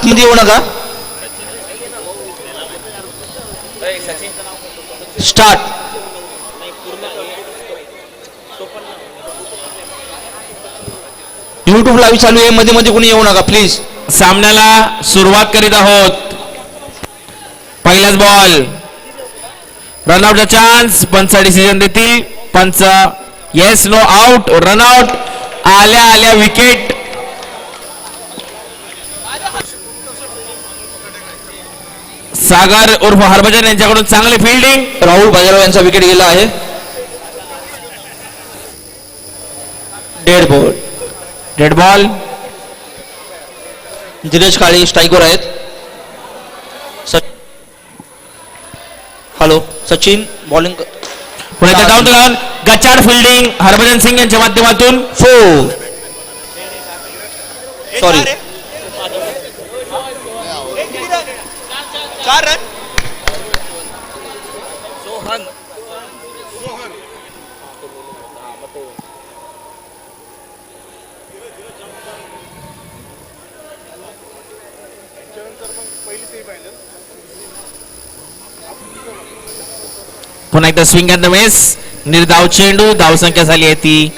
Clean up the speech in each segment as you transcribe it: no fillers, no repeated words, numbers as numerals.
आतमध्ये येऊ नका. स्टार्ट. युट्यूब लाईव्ह चालू आहे, मध्ये मध्ये कोणी येऊ नका प्लीज. सामन्याला सुरुवात करीत आहोत. पहिलाच बॉल, रनआउटचा चान्स. पंच डिसिजन देतील. पंच येस नो आउट, रनआउट. आल्या आल्या विकेट. सागर उर्फ हरभजन यांच्याकडून चांगली फिल्डिंग. राहुल बाजाराव यांचा विकेट गेला आहे. Dead ball. Dead ball. Dhiraj Kale स्ट्राईकवर आहेत. Hello Sachin bowling. पुढे डाऊन द ग्राउंड. गचाड फिल्डिंग हरभजन सिंग यांच्या माध्यमातून. 4. Sorry 4 run. पुन्हा एकदा स्विंग अँड द मिस. निर्धाव चेंडू. धावसंख्या झाली आहे ती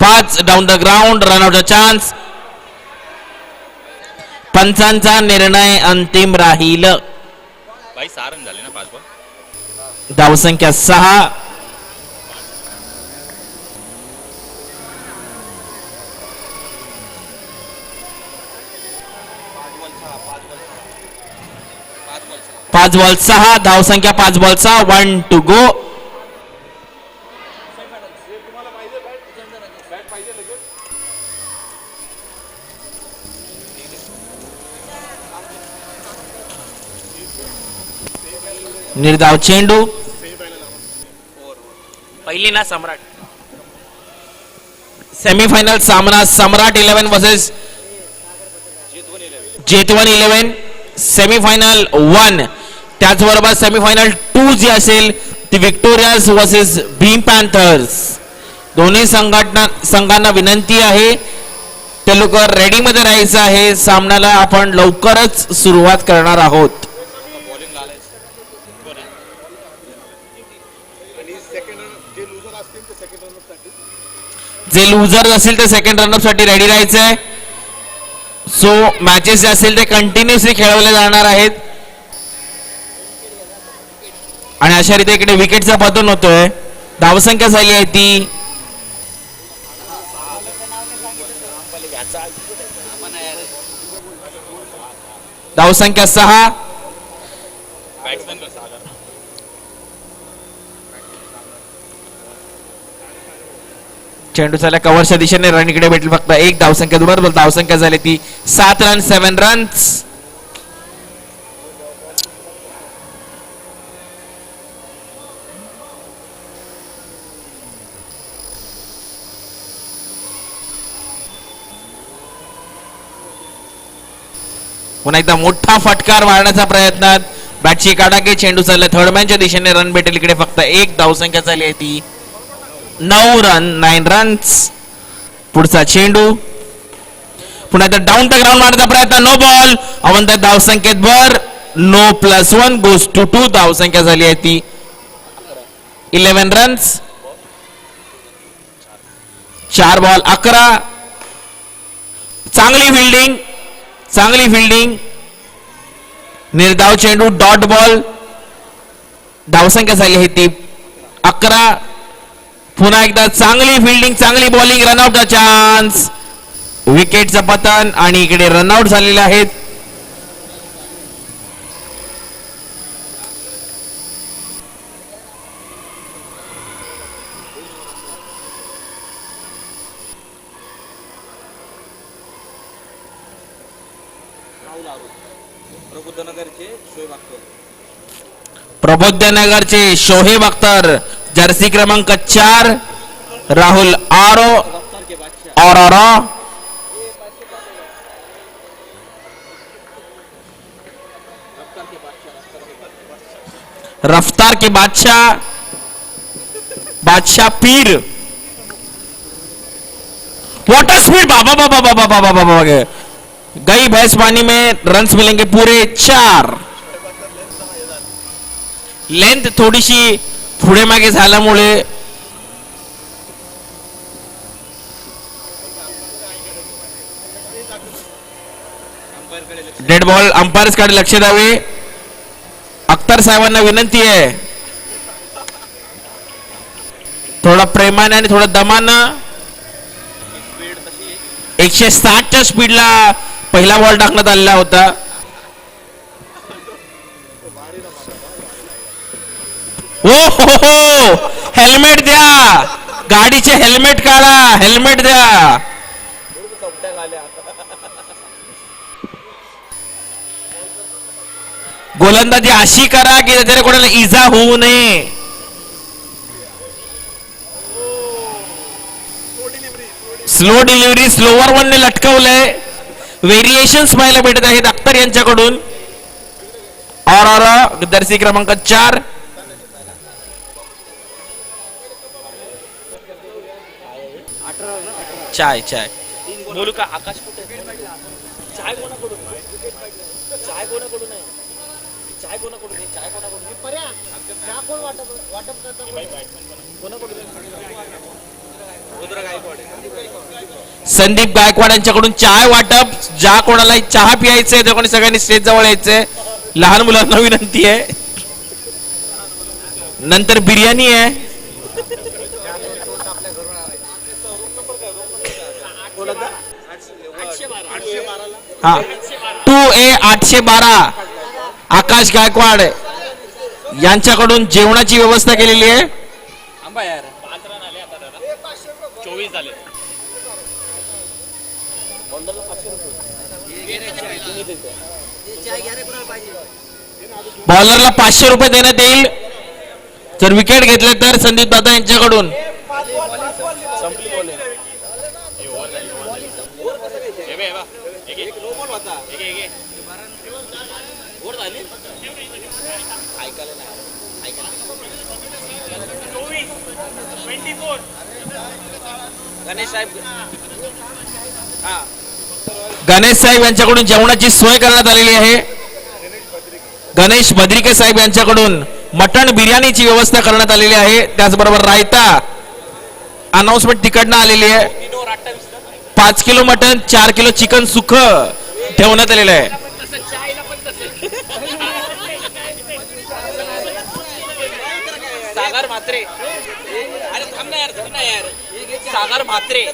5. Down the ground. रनआउटचा चान्स. पंचांचा निर्णय अंतिम राहील. 6 रन झाले ना 5 बॉल. धावसंख्या 6. पाच बॉल 6. धावसंख्या 5 बॉल 6. 1 to go. निर्धाव चेंडू. पहिली ना सम्राट. सेमीफायनल सामना सम्राट 11 वर्सेस जेतवन 11. सेमीफायनल 1. त्याचबरोबर सेमीफायनल 2 जी असेल ती विक्टोरियाज वर्सेस भीम पॅन्थर्स. दोन्ही संघांना विनंती आहे ते लोक रेडी मध्ये राहायचं आहे. सामन्याला आपण लवकरच सुरुवात करणार आहोत. जे लुझर असेल ते सेकंड रनअप साठी रेडी राहायचंय. सो मॅचेस जे असेल ते कंटिन्युअसली खेळवले जाणार आहेत. आणि अशा रीती इकडे विकेटचा पतन होतोय. धावसंख्या झाली आहे ती धावसंख्या 6. चेंडू चालला कव्हरच्या दिशेने. रन इकडे भेटेल फक्त 1. धावसंख्या बरोबर धावसंख्या झाली ती 7 रन 7 रन्स. पुन्हा एकदा मोठा फटकार मारण्याचा प्रयत्न. बॅटची काढा चेंडू चालला थर्डमॅनच्या दिशेने. रन भेटेल इकडे फक्त 1. धावसंख्या झाली आहे ती 9 रन 9 रन्स. पुढचा चेंडू. पुन्हा एकदा डाऊन द ग्राउंड मारण्याचा प्रयत्न. No ball. अवंत धावसंख्येत भर. No +1 goes to 2. धावसंख्या झाली आहे ती 11 रन्स. 4 बॉल 11. चांगली फिल्डिंग. चांगली फिल्डिंग. निर्धाव चेंडू. Dot ball. धावसंख्या झाली आहे ती 11. पुन्हा एकदा चांगली फिल्डिंग चांगली बॉलिंग. रनआउटचा चान्स. विकेटचं पतन आणि इकडे रनआउट झालेले आहेत. प्रबोधनगरचे शोहेब अख्तर जर्सी क्रमांक 4. राहुल आरो और रफ्तार के बादशाह बादशाह पीर वाटर स्पीड, बाबा बाबा बाबा बाबा बाबा गई भैंस पानी में, रन्स मिलेंगे पूरे 4. लेंथ थोडीशी पुढे मागे झाल्यामुळे डेड बॉल. अंपायर्स कडे लक्ष द्यावे. अख्तर साहेबांना विनंती आहे, थोडा प्रेमाने आणि थोडं दमानं. 160च्या स्पीडला पहिला बॉल टाकण्यात आलेला होता. ओ हो, हेल्मेट द्या, गाडीचे हेल्मेट काढा, हेल्मेट द्या. गोलंदाजी अशी करा की त्याच्याने कोणाला इजा होऊ नये. स्लो डिलिव्हरी, स्लोवर वन ने लटकवलंय. व्हेरिएशन्स पाहायला भेटत आहेत अख्तर यांच्याकडून. और दर्शी क्रमांक 4. चाय चाय बोलू का आकाश कुठे चाय कोणाकडून चाय कोणाकडून आहे चाय कोणाकडून आहे चाय कोणाकडून पर्या चहा कोण वाटप करता कोणाकडून रुद्र गायकवाड. संदीप गायकवाड यांच्याकडून चाय वाटप. ज्या कोणाला चहा प्यायचंय त्या कोणी सगळ्यांनी स्टेज जवळ यायचंय. लहान मुलांना विनंती आहे. नंतर बिर्याणी आहे. हा 2A 812 आकाश गायकवाड यांच्याकडून जेवणाची व्यवस्था केलेली आहे. आंबा यार 5 रन आले आता दादा 24 झाले. बॉलरला 500 रुपये देण्यात येईल जर विकेट घेतले तर. संदीप दादा यांच्याकडून संपली बॉल एक एक लो बॉल होता एक एक एक वर झाली ऐकायला नाही ऐकायला 24 गणेश साहेब. हा गणेश साहेब यांच्याकडून जेवणाची सोय करण्यात आलेली आहे. गणेश भद्रिके साहेब यांच्याकडून मटण बिर्याणीची व्यवस्था करण्यात आलेली आहे. त्याचबरोबर रायता अनाउन्समेंट तिकडनं आलेली आहे. 5 किलो मटण, 4 किलो चिकन सुख ठेवण्यात आलेलं आहे. सागर म्हात्रे अरे थांब ना यार सागर म्हात्रे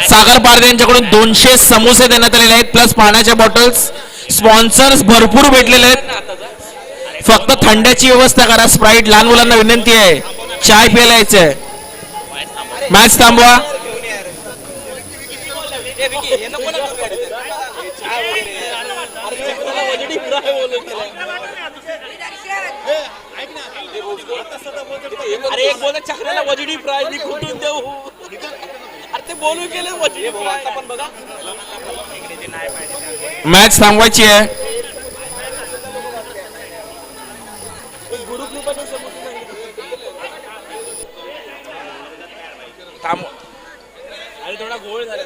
सागर पारदे यांच्याकडून 200 समोसे देण्यात आलेले आहेत प्लस पाण्याच्या बॉटल्स. स्पॉन्सर्स भरपूर भेटलेले आहेत. फक्त थंड्याची व्यवस्था करा. स्प्राईट लहान मुलांना विनंती आहे. चाय प्यायला यायचंय. मॅच थांबवा. अरे एक बोल चक्राला वजडी प्राइज मी कुठून देऊ. अरे ते बोलू केले वजडी पण बघा मॅच थांबवायची आहे. थांब. अरे थोडा गोळ झाला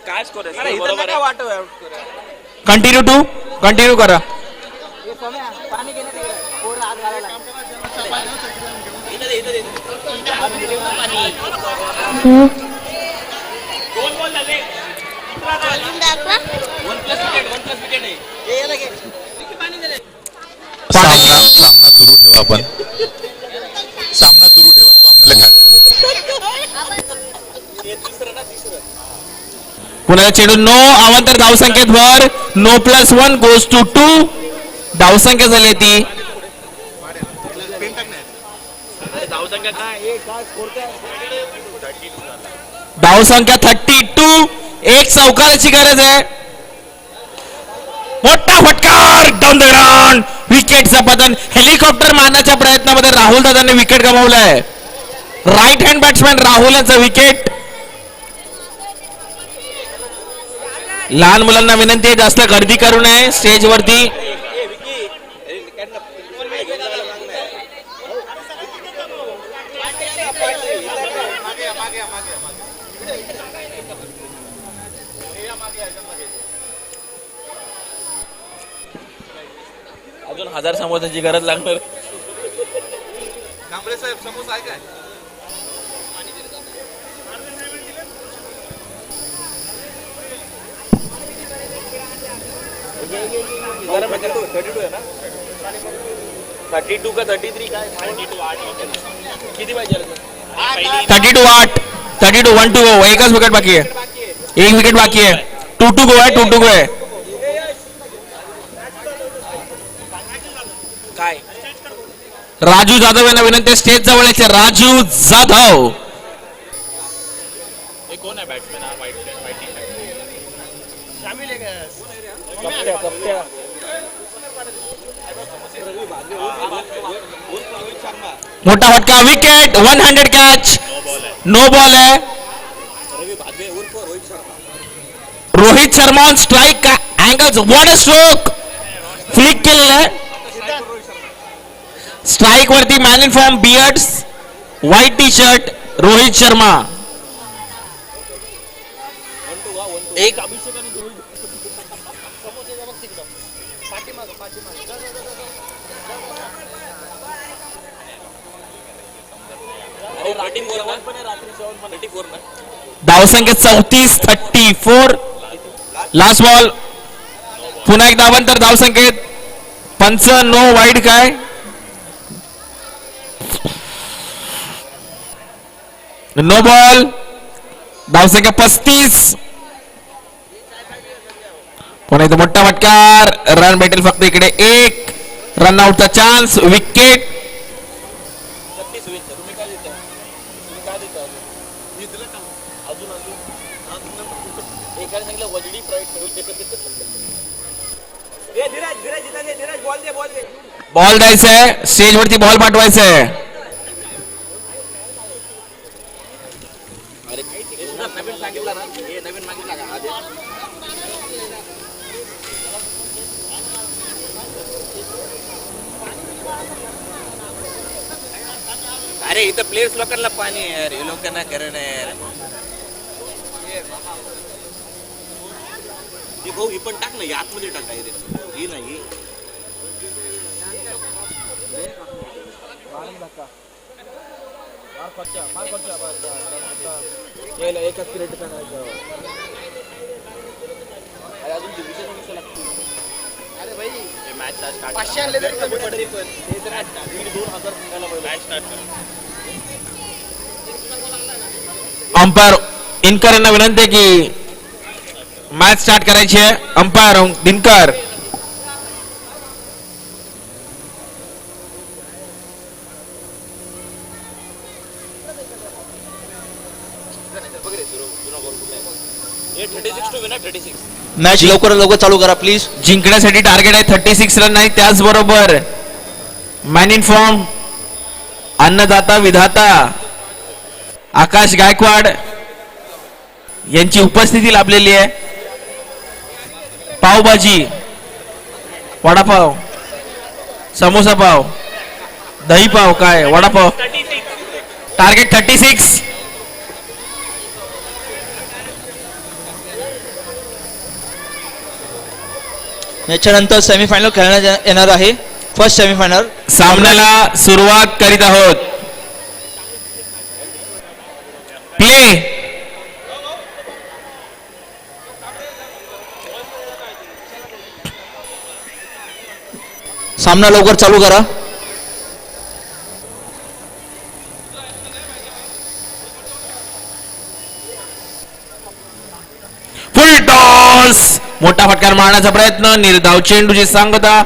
काय स्कोर आहे बरोबर आहे. कंटिन्यू करा. सामना सुरू ठेवा. आपण सामना सुरू ठेवा. सामन्याला पुन्हा चेंडू नो. अवांतर धावसंख्येत भर. No +1 goes to 2. धावसंख्या झाली ती धावसंख्या 32. एक चौकाराची गरज आहे. मोठा फटकार डाऊन द ग्राउंड. विकेटचं पतन. हेलिकॉप्टर मारण्याच्या प्रयत्नामध्ये राहुल दादांनी विकेट गमावलाय. राईट हँड बॅट्समॅन राहुल यांचा विकेट. लहान मुलांना विनंती आहे जास्त गर्दी करू नये स्टेजवरती. अजून 1000 समोसाची गरज लागणार. कांबळे साहेब समोसा आहे काय? गरम आहे का? 32 आहे ना? 32 का 33 काय? 32 किती पाहिजे? 32 8 32 1 to go. एकच विकेट बाकी आहे. एक विकेट बाकी आहे. 2 to go आहे. 2 to go आहे. काय राजू जाधव यांना विनंती, स्टेज जवळ यायचे. राजू जाधव कोण आहे बॅट्समॅन? हा व्हाईट शामिल आहे का? कप्प्या मोठा फटका, विकेट, 100 कॅच, नो बॉल आहे. Rohit Sharma on strike, angles, what a stroke, flick केलेलं स्ट्राईक वरती. Man in form, beards, white T shirt, Rohit Sharma. एक अभिषेक आणि रोहित. धावसंख्या 34 34. Last ball. पुन्हा एक धावन तर धावसंख्येत 5 नो वाईड. काय नो बॉल. धावसंख्या 35. पुन्हा इथं मोठा फटकार, रन भेटेल फक्त इकडे. एक रन आउटचा चान्स, विकेट. बॉल द्यायचंय, स्टेज वरती बॉल पाठवायचंय. नवीन सांगितलं ना, हे नवीन मागितलं का? अरे इथं प्लेयर्स लोकांना पाणी आहे यार, हे लोकांना करणं आहे यार. हे भाऊ ही पण टाक ना, आतमध्ये टाकाय रे. ही नाही एकच क्रिएट करायचं. अजून दिवशी लागतो. अरे भाई मॅच स्टार्ट 500 आणले तरी कमी पडली. पण ते तर 1,500 निघाला पाहिजे मॅच स्टार्ट करा. अंपायर दिनकर यांना विनंती आहे की मॅच स्टार्ट करायची आहे. अंपायर दिनकर. हे 36 टू विनर 36. मॅच लवकरात लवकर चालू करा प्लीज. जिंकण्यासाठी टार्गेट आहे 36 रन आहे. त्याचबरोबर मॅन इन फॉर्म, अन्नदाता विधाता आकाश गायकवाड यांची उपस्थिती लाभलेली आहे. पावभाजी, वडापाव, समोसा पाव, दही पाव, काय वडापाव. टार्गेट 36. याच्यानंतर सेमीफायनल खेळण्यात येणार आहे. फर्स्ट सेमीफायनल सामन्याला सुरुवात करीत आहोत. प्ले. सामना लवकर चालू करा. फुल टॉस, मोठा फटकार मारण्याचा प्रयत्न, निर्धाव चेंडूची सांगता.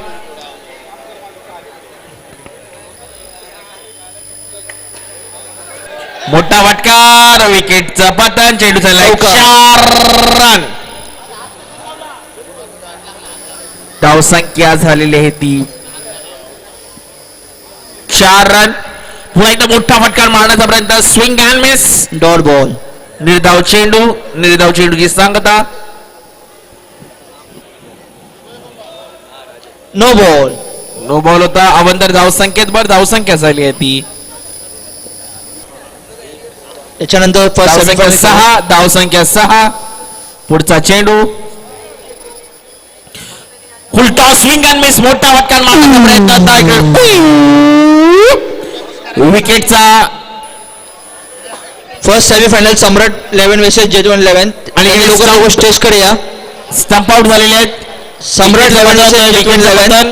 मोठा फटकार, विकेटचं पतन, चेंडू चाललाय 4 रन. धावसंख्या झालेली आहे ती 4 रन. पुन्हा एकदा मोठा फटकार मारण्याचा प्रयत्न, swing and miss, dot ball. निर्धाव चेंडू, निर्धाव चेंडूची सांगता. No ball. नो बॉल होता. अवंतर धावसंख्येत धावसंख्या झाली आहे ती त्याच्यानंतर फर्स्ट धावसंख्या सेमीफायनल 6, धावसंख्या 6. पुढचा चेंडू उलटा स्विंग अँड मिस, मोठा फटका मारण्याचा प्रयत्न आता इकडे विकेटचा. First semifinal Samrat 11 versus Jetavan 11 आणि आणि लोक स्टेज कडे या. स्टंप आउट झालेले आहेत. सम्राट 11 वर्सेस जेतवन 11.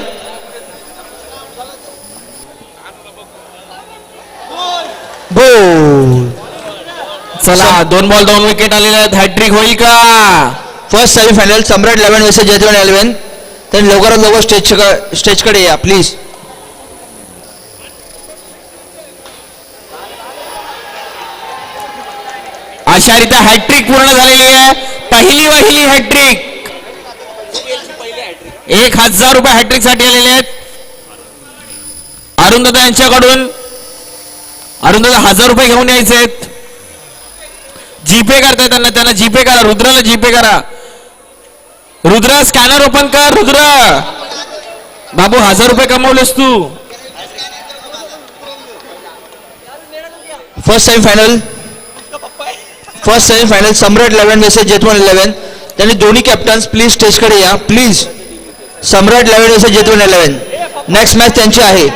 बोल. चला 2 बॉल 2 विकेट आलेले आहेत. हॅट्रिक होईल का? First semifinal Samrat 11 versus Jetavan 11. तर लवकरात लवकर स्टेज कडे या प्लीज. अशारित्या हॅट्रिक पूर्ण झालेली आहे. पहिली हॅट्रिक. 1000 रुपये हॅट्रिक साठी आलेले आहेत अरुंधता यांच्याकडून. अरुंधता 1000 रुपये घेऊन यायचे आहेत. जीपे करताय त्यांना जीपे करा. रुद्राला जीपे करा. रुद्र स्कॅनर ओपन कर. रुद्र बाबू 1000 रुपये कमवलेस तू. First semifinal Samrat 11 versus Jetavan 11. त्यांनी दोन्ही कॅप्टन्स प्लीज स्टेज कडे या please. Samrat 11 versus Jetavan 11. Next match त्यांची आहे.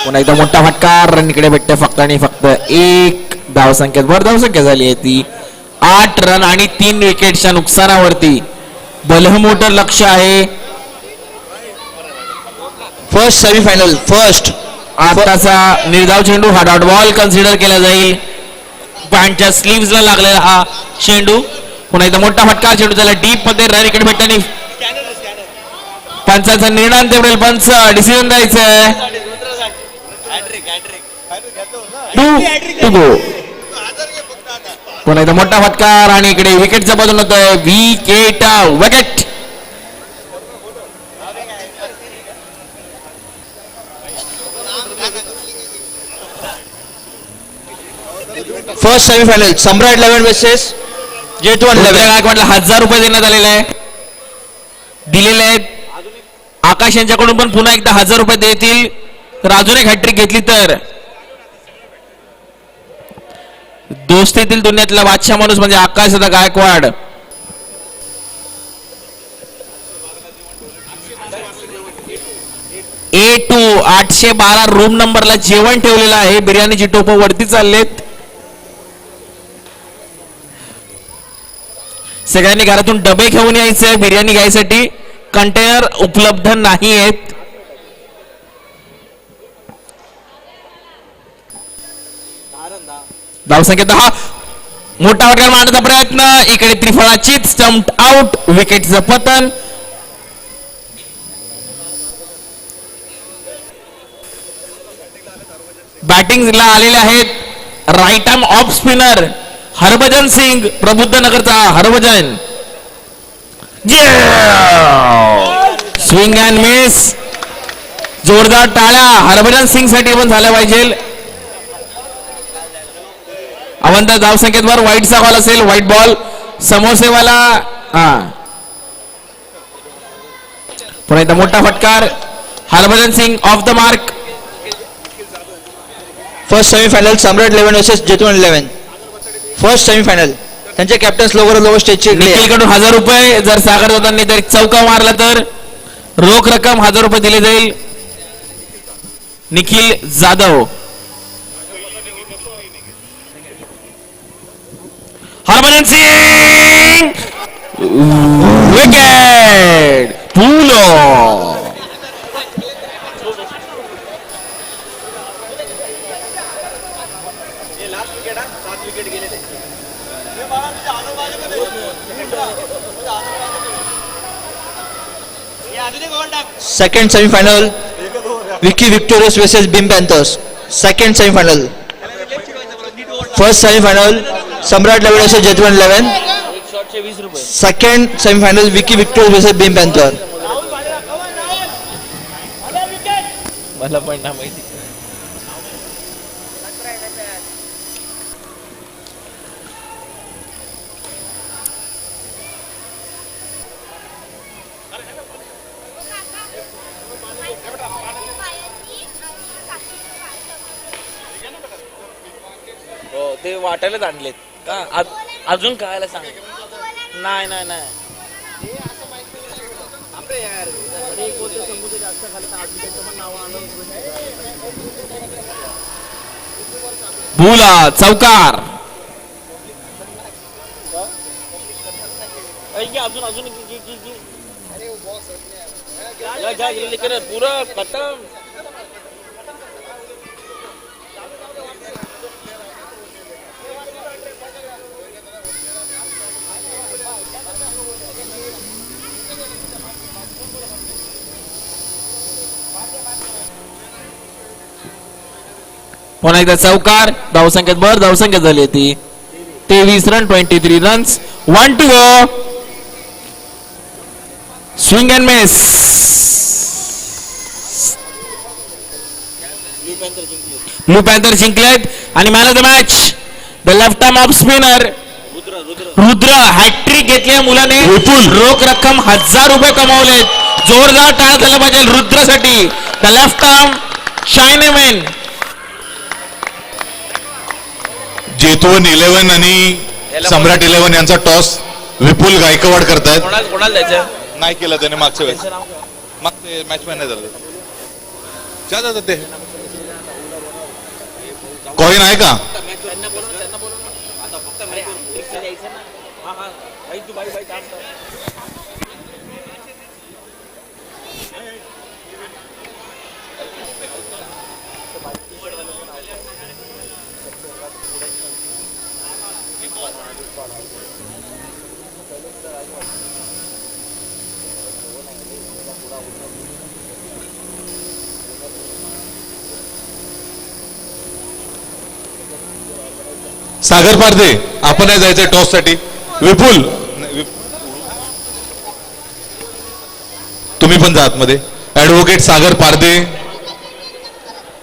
पुन्हा एकदा मोठा फटका. रन इकडे भेटते फक्त आणि फक्त 1 धावसंख्येत भर धावसंख्या झाली आहे ती 8 रन आणि 3 विकेटच्या नुकसानावरती. भलमोठं लक्ष आहे. फर्स्ट सेमीफायनल आताचा निर्धाव चेंडू हा डॉट बॉल कन्सिडर केला जाईल. पॅन्टच्या स्लीव्स ला लागलेला हा चेंडू. पुन्हा एकदा मोठा फटका. चेंडू त्याला डीप मध्ये रन इकडे भेटताना पंचाचा निर्णय तेवढेल. पंच डिसिजन द्यायचंय. 2 गो. पुन्हा एकदा मोठा फटकार आणि इकडे विकेटचा बदल होतोय. Wicket. First semifinal Samrat 11 versus Jetavan 11. गायकवाडला 1000 रुपये देण्यात दिलेले आहेत. आकाश यांच्याकडून पण पुन्हा एकदा 1000 रुपये देतील तर अजून एक हॅट्रिक घेतली तर दोस्तीतील दुनियातला बादशाह माणूस म्हणजे आकाश आता गायकवाड. A2 812 रूम नंबरला जेवण ठेवलेलं आहे. बिर्याणीची टोपं वरती चाललेत. सगळ्यांनी घरातून डबे घेऊन यायचे. बिर्याणी घ्यायसाठी कंटेनर उपलब्ध नाही आहेत. धावसंख्या 10. मोठा फटका मारण्याचा प्रयत्न. इकडे त्रिफळाचीच स्टंप आउट. विकेटचं पतन. बॅटिंगला आलेले आहेत right arm off spinner Harbhajan Singh. Prabuddh नगरचा हरभजन. Swing and miss. जोरदार टाळ्या हरभजन सिंग साठी पण झाल्या पाहिजे. अवंत धावसंख्येत वर व्हाईटचा बॉल असेल. व्हाईट बॉल समोसेवाला. पुन्हा एकदा मोठा फटकार. Harbhajan Singh off the mark. First semifinal Samrat 11 versus Jetavan 11. First semifinal त्यांचे कॅप्टन्स लवकरात लवकर स्टेजचे. निखिलकडून 1000 रुपये. जर सागर दादांनी जर चौका मारला तर रोख रक्कम 1000 रुपये दिले जाईल. निखिल जाधव. हरभजन सिंग. विकेट. पुलो. Second semifinal Vicky victorious versus beam panthers. Second semifinal. First semifinal Samrat 11 versus Jetavan 11. Second semifinal Vicky victorious versus beam panther. मला पण ना माहिती. ते वाटायलाच आणलेत का अजून खायला सांग. नाही नाही नाही भूला चौकार. अजून अजून पुरं खतम. पुन्हा एकदा चौकार. धावसंख्येत भर धावसंख्या झाली ती 23 run 23 runs. 1 to go. Swing and miss. Blue panther जिंकलेत आणि man of the match the left arm off spinner Rudra. Hat trick घेतल्या मुलाने रोख रक्कम 1000 रुपये कमावलेत. जोरदार टाळ्या झाला पाहिजे रुद्रसाठी. द लेफ्ट आर्म शायनेमॅन. जेतवन 11 आणि सम्राट 11 यांचा टॉस विपुल गायकवाड करतायत. कोणाला द्यायचं नाही केलं त्याने मागच्या वेळेस. मागचे मॅच मॅन नाही झालं. क्या जातात ते कॉईन आहे का? सागर पारदे आपण नाही जायचंय टॉस साठी. विपुल तुम्ही पण जा आतमध्ये. ऍडव्होकेट सागर पारदे.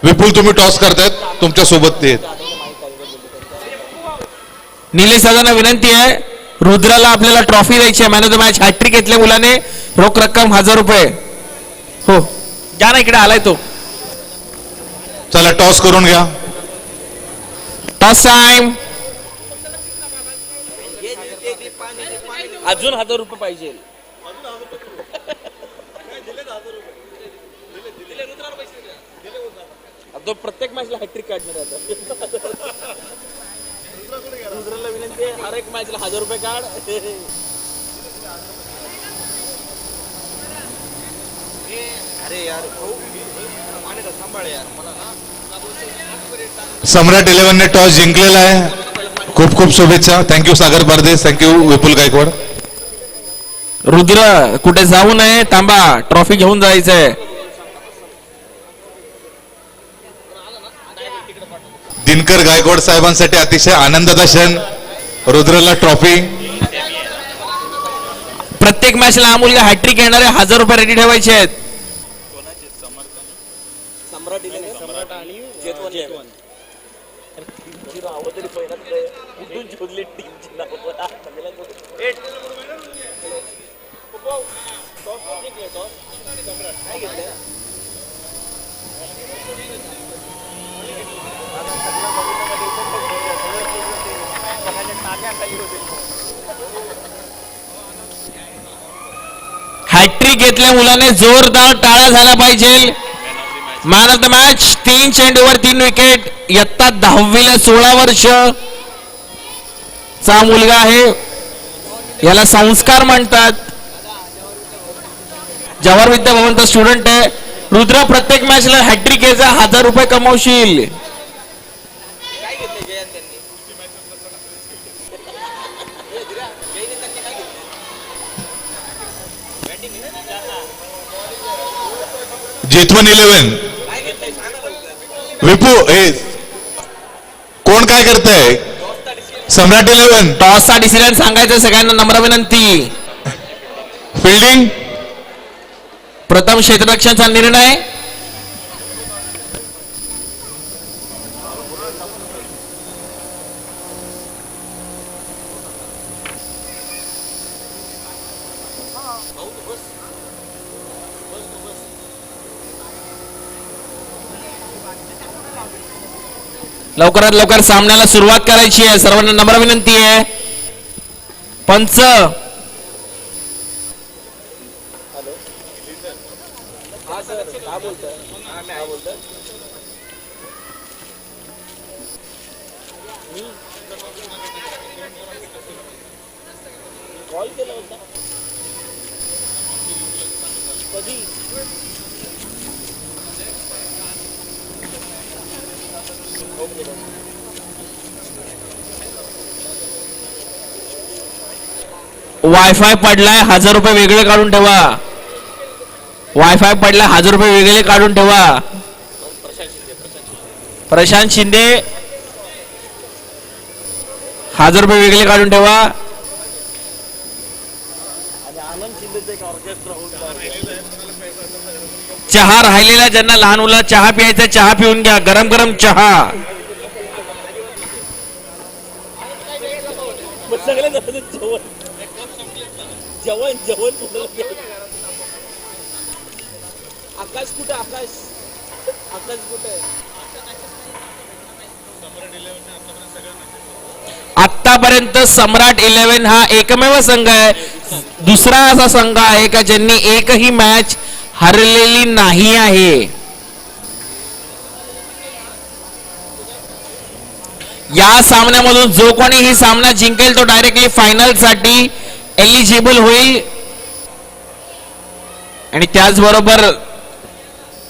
विपुल तुम्ही टॉस करतायत तुमच्या सोबत ते. निलेश दादांना विनंती आहे रुद्राला आपल्याला ट्रॉफी द्यायची आहे. Man of the match hattrick घेतल्या मुलाने. रोख रक्कम 1000 रुपये. हो घ्या ना इकडे आलाय तो. चला टॉस करून घ्या. Toss time. अजून 1000 रुपये पाहिजे. तो प्रत्येक मॅचला हॅट्रिक काढणार आता. रुद्राला विनंती आहे हर एक मॅचला 1000 रुपये काढ. अरे यार सांभाळ यार मला. सम्राट 11 ने टॉस जिंकलेला आहे. खूप खूप शुभेच्छा. थँक्यू सागर पारदे. थँक्यू विपुल गायकवाड. रुद्र कुठे जाऊ नये. थांबा ट्रॉफी घेऊन जायचंय. दिनकर गायकवाड साहेबांसाठी अतिशय आनंदाचा क्षण. रुद्रला ट्रॉफी. प्रत्येक मॅचला हा मुलगा हॅट्रिक येणारे 1000 रुपये रेडी ठेवायचे आहेत. सम्राट आणि जेतवन. तरी पहिला कुठून शोधली टीमची नाव. हॅट्रिक घेतल्या मुलाने जोरदार टाळ्या झाल्या पाहिजे. मॅन ऑफ द मॅच 3 चेंडूवर 3 विकेट. इयत्ता 10वीला 16 वर्ष चा मुलगा आहे. याला संस्कार म्हणतात. जवाहर विद्या भवनचा स्टुडंट आहे. रुद्र प्रत्येक मॅचला हॅट्रिक घ्यायचा 1000 रुपये कमावशील. जेतवन 11 विपू हे कोण काय करताय? सम्राट 11 टॉसचा डिसिजन सांगायचं सगळ्यांना नम्र विनंती. फिल्डिंग प्रथम क्षेत्ररक्षणचा निर्णय. लवकरात लवकर सामन्याला सुरुवात करायची आहे. सर्वांना नम्र विनंती आहे. पंच कॉल केला होता कधी? वायफाय पडलाय, 1000 रुपये वेगळे काढून ठेवा. वायफाय पडलाय, 1000 रुपये वेगळे काढून ठेवा. प्रशांत शिंदे 1000 रुपये वेगळे काढून ठेवा. आणि आनंद शिंदेचं एक ऑर्केस्ट्रा होऊन चहा राहिलेला, ज्यांना लहान मुलं चहा प्यायचा चहा पिऊन घ्या. गरम गरम चहा. सगळे जेवण जेवण जेवण आकाश कुठे? आकाश आकाश कुठे? आतापर्यंत सम्राट 11 हा एकमेव संघ आहे, दुसरा असा संघ आहे का ज्यांनी एकही मॅच हरलेली नाही आहे. या सामन्यामधून जो कोणी ही सामना जिंकेल तो डायरेक्टली फायनल साठी एलिजिबल होईल. आणि त्याचबरोबर